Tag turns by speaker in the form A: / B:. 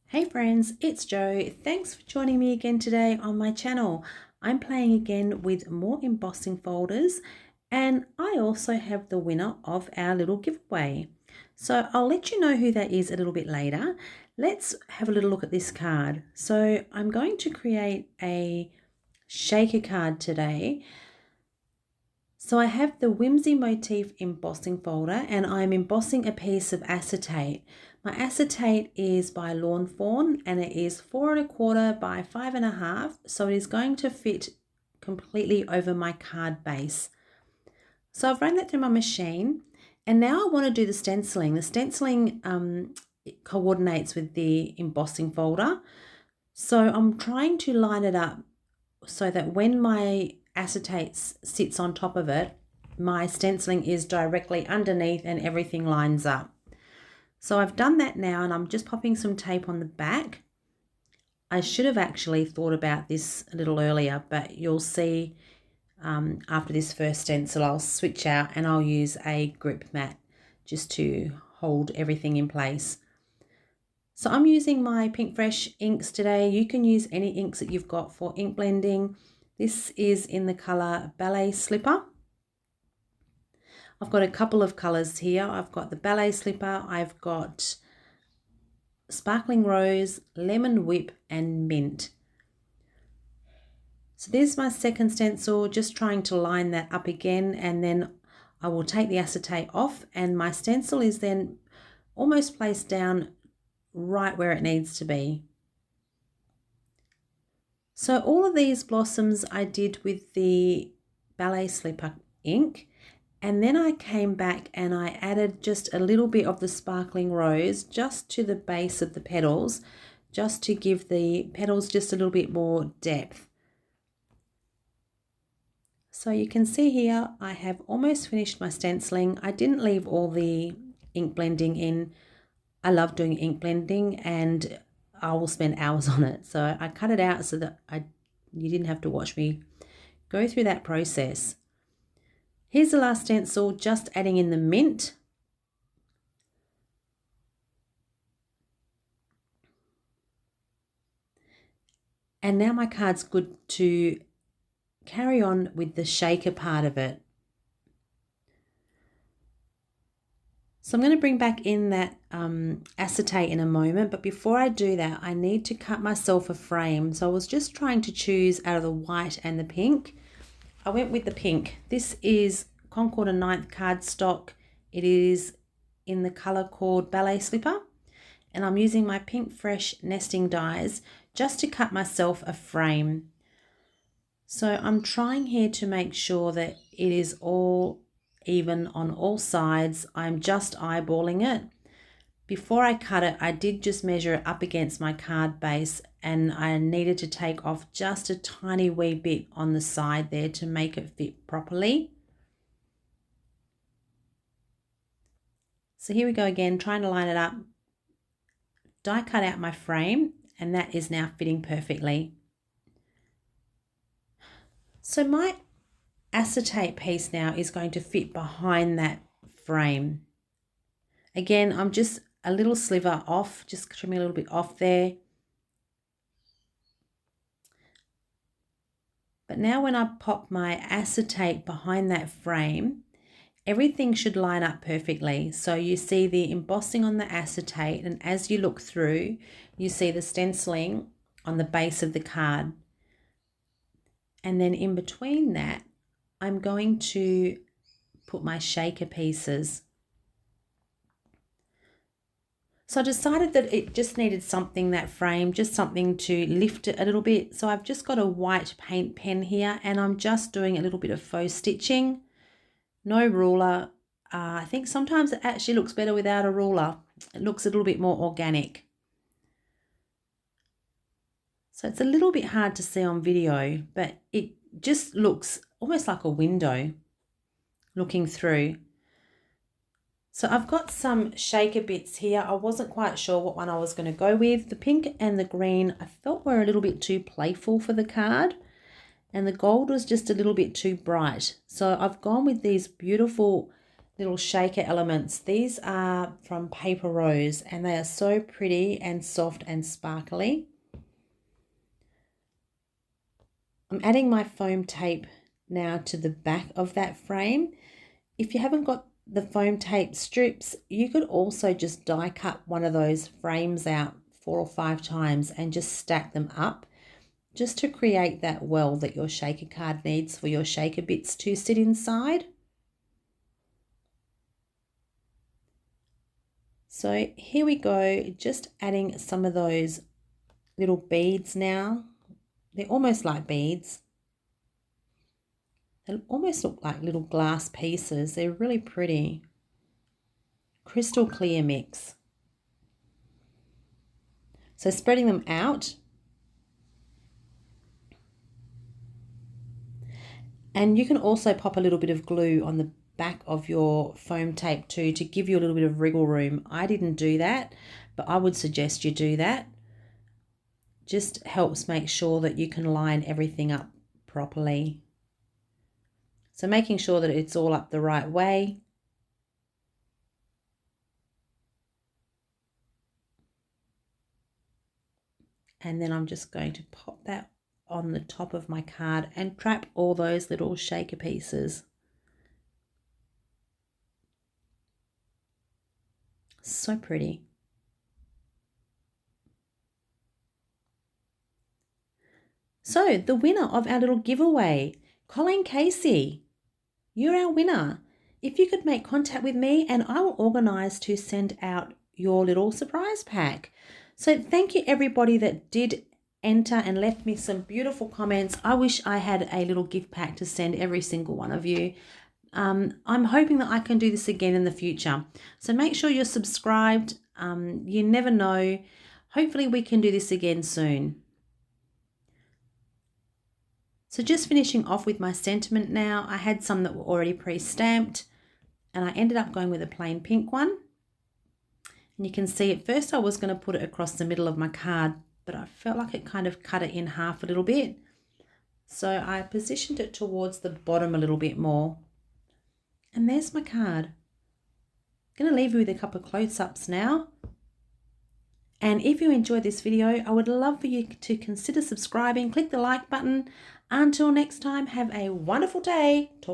A: Hey friends, it's Jo. Thanks for joining me again today on my channel. I'm playing again with more embossing folders, and I also have the winner of our little giveaway. So I'll let you know who that is a little bit later. Let's have a little look at this card. So I'm going to create a shaker card today. So I have the Whimsy Motif embossing folder, and I'm embossing a piece of acetate. My acetate is by Lawn Fawn, and it is 4 1/4 by 5 1/2, so it is going to fit completely over my card base. So I've run that through my machine, and now I want to do the stenciling. The stenciling coordinates with the embossing folder, so I'm trying to line it up so that when my acetate sits on top of it, my stenciling is directly underneath and everything lines up. So I've done that now, and I'm just popping some tape on the back. I should have actually thought about this a little earlier, but you'll see after this first stencil I'll switch out and I'll use a grip mat just to hold everything in place. So I'm using my Pink Fresh inks today. You can use any inks that you've got for ink blending. This is in the colour Ballet Slipper. I've got a couple of colours here. I've got the Ballet Slipper, I've got Sparkling Rose, Lemon Whip and Mint. So there's my second stencil, just trying to line that up again, and then I will take the acetate off, and my stencil is then almost placed down right where it needs to be. So all of these blossoms I did with the Ballet Slipper ink, and then I came back and I added just a little bit of the Sparkling Rose just to the base of the petals, just to give the petals just a little bit more depth. So you can see here I have almost finished my stenciling. I didn't leave all the ink blending in. I love doing ink blending and I will spend hours on it. So I cut it out so that you didn't have to watch me go through that process. Here's the last stencil, just adding in the mint. And now my card's good to carry on with the shaker part of it. So I'm going to bring back in that acetate in a moment, but before I do that, I need to cut myself a frame. So I was just trying to choose out of the white and the pink. I went with the pink. This is Concord and 9th cardstock. It is in the colour called Ballet Slipper, and I'm using my Pink Fresh nesting dies just to cut myself a frame. So I'm trying here to make sure that it is all even on all sides. I'm just eyeballing it. Before I cut it, I did just measure it up against my card base, and I needed to take off just a tiny wee bit on the side there to make it fit properly. So here we go again, trying to line it up. Die cut out my frame, and that is now fitting perfectly. So my acetate piece now is going to fit behind that frame. Again, I'm just a little sliver off, just trimming a little bit off there. But now when I pop my acetate behind that frame, everything should line up perfectly. So you see the embossing on the acetate, and as you look through, you see the stenciling on the base of the card. And then in between that, I'm going to put my shaker pieces. So I decided that it just needed something, that frame, just something to lift it a little bit. So I've just got a white paint pen here, and I'm just doing a little bit of faux stitching. No ruler. I think sometimes it actually looks better without a ruler. It looks a little bit more organic. So it's a little bit hard to see on video, but it just looks almost like a window looking through. So I've got some shaker bits here. I wasn't quite sure what one I was going to go with. The pink and the green I felt were a little bit too playful for the card, and the gold was just a little bit too bright. So I've gone with these beautiful little shaker elements. These are from Paper Rose and they are so pretty and soft and sparkly. I'm adding my foam tape now to the back of that frame. If you haven't got the foam tape strips, you could also just die cut one of those frames out 4 or 5 times and just stack them up just to create that well that your shaker card needs for your shaker bits to sit inside. So here we go, just adding some of those little beads now. They're almost like beads. They almost look like little glass pieces. They're really pretty. Crystal clear mix. So spreading them out. And you can also pop a little bit of glue on the back of your foam tape too to give you a little bit of wriggle room. I didn't do that, but I would suggest you do that. Just helps make sure that you can line everything up properly. So making sure that it's all up the right way. And then I'm just going to pop that on the top of my card and trap all those little shaker pieces. So pretty. So the winner of our little giveaway, Colleen Casey, you're our winner. If you could make contact with me and I will organise to send out your little surprise pack. So thank you everybody that did enter and left me some beautiful comments. I wish I had a little gift pack to send every single one of you. I'm hoping that I can do this again in the future. So make sure you're subscribed. You never know. Hopefully we can do this again soon. So just finishing off with my sentiment now. I had some that were already pre-stamped and I ended up going with a plain pink one. And you can see at first I was going to put it across the middle of my card, but I felt like it kind of cut it in half a little bit. So I positioned it towards the bottom a little bit more. And there's my card. I'm going to leave you with a couple of close-ups now. And if you enjoyed this video, I would love for you to consider subscribing, click the like button. Until next time, have a wonderful day. Talk